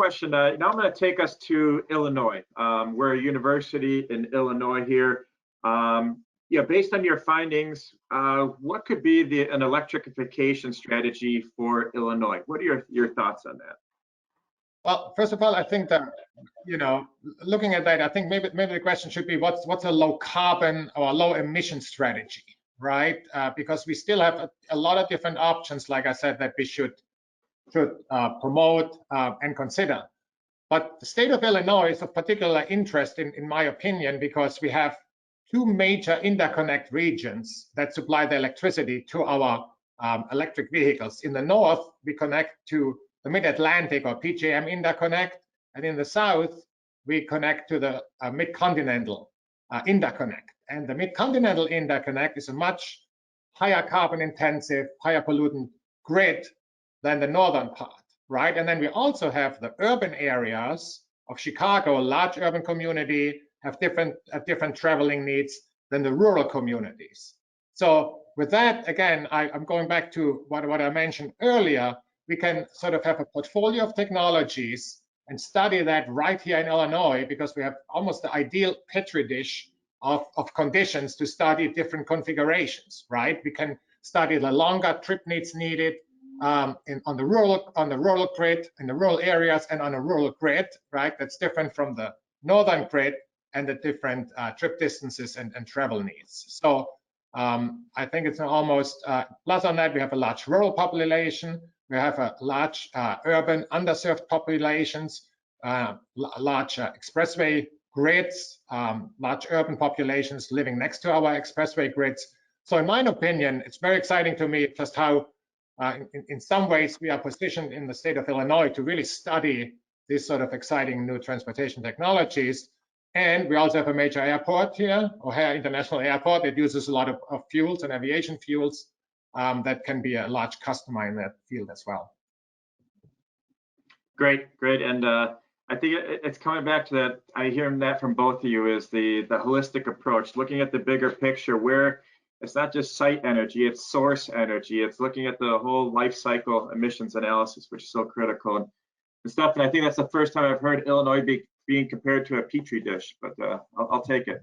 question. Now I'm going to take us to Illinois. We're a university in Illinois here. Based on your findings, what could be an electrification strategy for Illinois? What are your thoughts on that? Well, first of all, I think that, looking at that, I think maybe the question should be what's a low carbon or low emission strategy, right? Because we still have a lot of different options, like I said, that we should promote and consider. But the state of Illinois is of particular interest, in my opinion, because we have two major interconnect regions that supply the electricity to our electric vehicles. In the north, we connect to the Mid-Atlantic or PJM interconnect, and in the south, we connect to the Mid-Continental interconnect. And the Mid-Continental interconnect is a much higher carbon intensive, higher pollutant grid than the northern part, right? And then we also have the urban areas of Chicago, a large urban community, have different traveling needs than the rural communities. So with that, again, I'm going back to what I mentioned earlier. We can sort of have a portfolio of technologies and study that right here in Illinois, because we have almost the ideal petri dish of conditions to study different configurations, right? We can study the longer trip needs needed on the rural grid, in the rural areas, and on a rural grid, right? That's different from the northern grid and the different trip distances and travel needs. So I think it's almost, plus on that, we have a large rural population. We have a large urban underserved populations, large expressway grids, large urban populations living next to our expressway grids. So in my opinion, it's very exciting to me just how, in some ways, we are positioned in the state of Illinois to really study these sort of exciting new transportation technologies. And we also have a major airport here, O'Hare International Airport. It uses a lot of fuels and aviation fuels. That can be a large customer in that field as well. Great. And I think it's coming back to that. I hear that from both of you is the holistic approach, looking at the bigger picture, where it's not just site energy, it's source energy. It's looking at the whole life cycle emissions analysis, which is so critical. And Steffen, I think that's the first time I've heard Illinois being compared to a petri dish, but I'll take it.